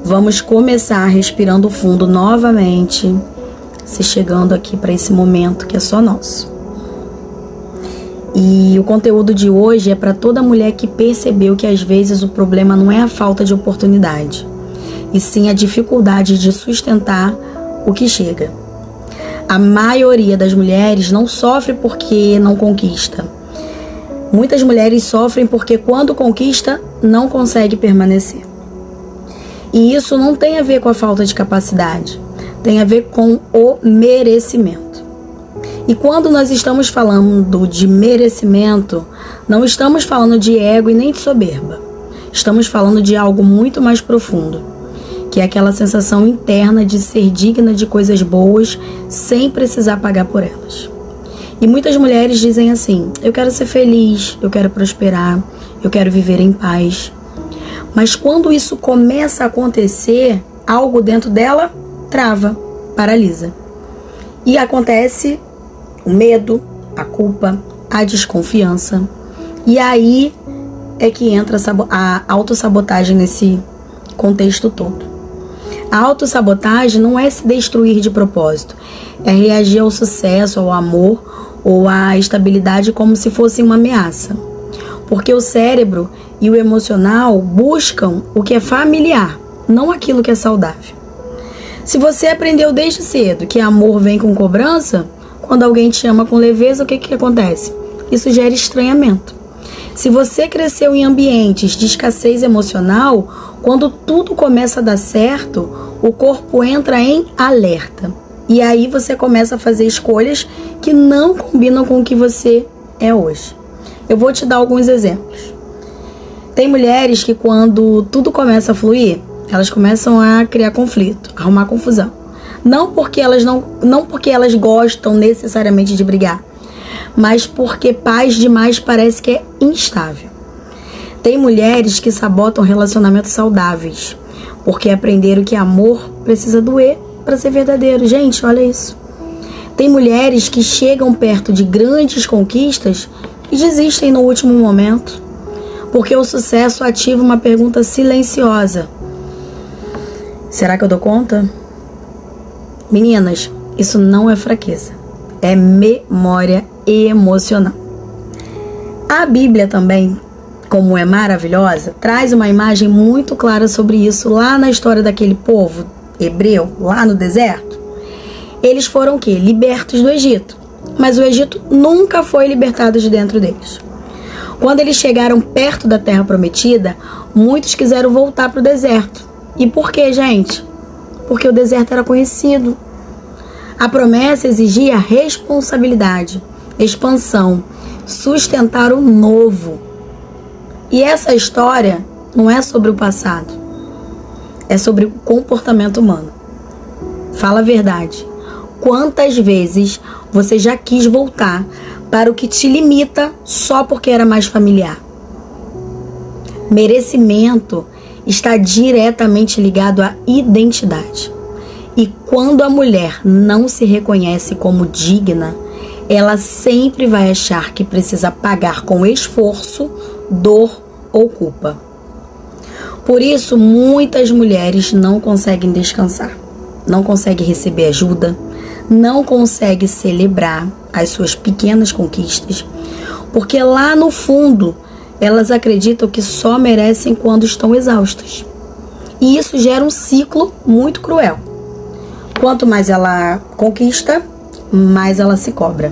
Vamos começar respirando fundo novamente, se chegando aqui para esse momento que é só nosso. E o conteúdo de hoje é para toda mulher que percebeu que às vezes o problema não é a falta de oportunidade, e sim a dificuldade de sustentar o que chega. A maioria das mulheres não sofre porque não conquista. Muitas mulheres sofrem porque quando conquista, não consegue permanecer. E isso não tem a ver com a falta de capacidade, tem a ver com o merecimento. E quando nós estamos falando de merecimento, não estamos falando de ego e nem de soberba. Estamos falando de algo muito mais profundo, que é aquela sensação interna de ser digna de coisas boas sem precisar pagar por elas. E muitas mulheres dizem assim: eu quero ser feliz, eu quero prosperar, eu quero viver em paz. Mas quando isso começa a acontecer, algo dentro dela trava, paralisa. E acontece o medo, a culpa, a desconfiança. E aí é que entra a autossabotagem nesse contexto todo. A autossabotagem não é se destruir de propósito, é reagir ao sucesso, ao amor ou à estabilidade como se fosse uma ameaça. Porque o cérebro e o emocional buscam o que é familiar, não aquilo que é saudável. Se você aprendeu desde cedo que amor vem com cobrança, quando alguém te ama com leveza, o que acontece? Isso gera estranhamento. Se você cresceu em ambientes de escassez emocional, quando tudo começa a dar certo, o corpo entra em alerta. E aí você começa a fazer escolhas que não combinam com o que você é hoje. Eu vou te dar alguns exemplos. Tem mulheres que quando tudo começa a fluir, elas começam a criar conflito, a arrumar confusão. Não porque elas gostam necessariamente de brigar, mas porque paz demais parece que é instável. Tem mulheres que sabotam relacionamentos saudáveis, porque aprenderam que amor precisa doer para ser verdadeiro. Gente, olha isso. Tem mulheres que chegam perto de grandes conquistas e desistem no último momento, porque o sucesso ativa uma pergunta silenciosa: será que eu dou conta? Meninas, isso não é fraqueza, é memória emocional. A Bíblia também, como é maravilhosa, traz uma imagem muito clara sobre isso lá na história daquele povo hebreu, lá no deserto. Eles foram o quê? Libertos do Egito. Mas o Egito nunca foi libertado de dentro deles. Quando eles chegaram perto da Terra Prometida, muitos quiseram voltar para o deserto. E por quê, gente? Porque o deserto era conhecido. A promessa exigia responsabilidade, expansão, sustentar o novo. E essa história não é sobre o passado, é sobre o comportamento humano. Fala a verdade. Quantas vezes você já quis voltar para o que te limita só porque era mais familiar? Merecimento está diretamente ligado à identidade. E quando a mulher não se reconhece como digna, ela sempre vai achar que precisa pagar com esforço, dor ou culpa. Por isso, muitas mulheres não conseguem descansar, não conseguem receber ajuda, não conseguem celebrar as suas pequenas conquistas, porque lá no fundo elas acreditam que só merecem quando estão exaustas. E isso gera um ciclo muito cruel. Quanto mais ela conquista, mais ela se cobra.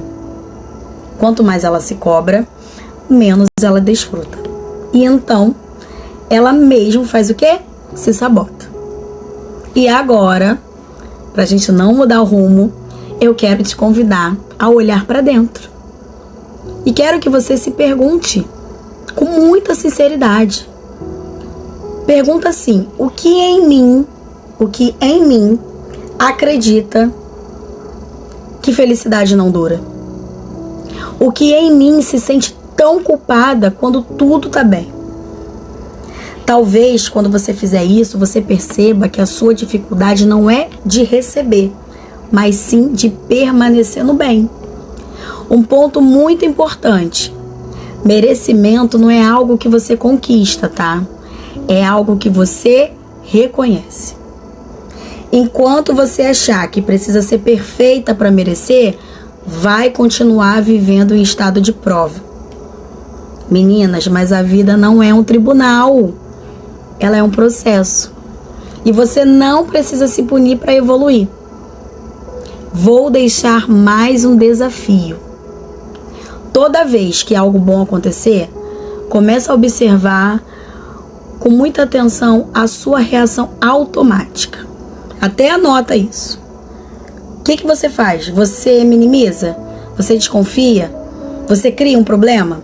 Quanto mais ela se cobra, menos ela desfruta. E então, ela mesmo faz o quê? Se sabota. E agora, pra gente não mudar o rumo, eu quero te convidar a olhar para dentro. E quero que você se pergunte com muita sinceridade. Pergunta assim: o que em mim acredita que felicidade não dura? O que em mim se sente tão culpada quando tudo tá bem? Talvez quando você fizer isso, você perceba que a sua dificuldade não é de receber, mas sim de permanecer no bem. Um ponto muito importante: merecimento não é algo que você conquista, tá? É algo que você reconhece. Enquanto você achar que precisa ser perfeita para merecer, vai continuar vivendo em estado de prova. Meninas, mas a vida não é um tribunal. Ela é um processo. E você não precisa se punir para evoluir. Vou deixar mais um desafio. Toda vez que algo bom acontecer, comece a observar com muita atenção a sua reação automática. Até anota isso. O que você faz? Você minimiza? Você desconfia? Você cria um problema?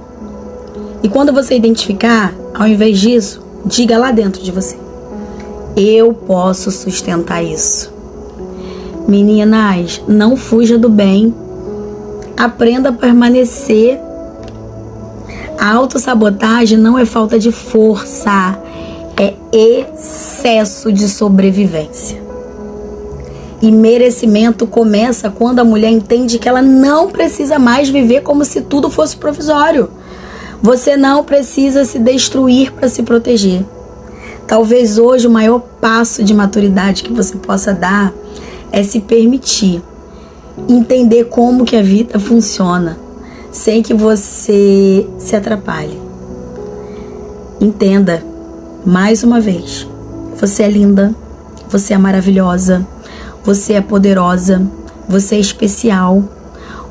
E quando você identificar, ao invés disso, diga lá dentro de você: eu posso sustentar isso. Meninas, não fuja do bem. Aprenda a permanecer. A autossabotagem não é falta de força, é excesso de sobrevivência. E merecimento começa quando a mulher entende que ela não precisa mais viver como se tudo fosse provisório. Você não precisa se destruir para se proteger. Talvez hoje o maior passo de maturidade que você possa dar é se permitir entender como que a vida funciona, sem que você se atrapalhe. Entenda, mais uma vez, você é linda, você é maravilhosa, você é poderosa, você é especial.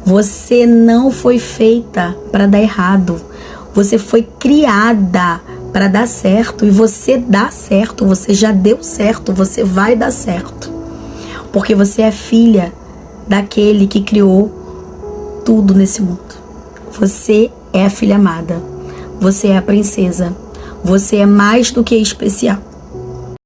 Você não foi feita para dar errado. Você foi criada para dar certo. E você dá certo, você já deu certo, você vai dar certo. Porque você é filha daquele que criou tudo nesse mundo. Você é a filha amada. Você é a princesa. Você é mais do que especial.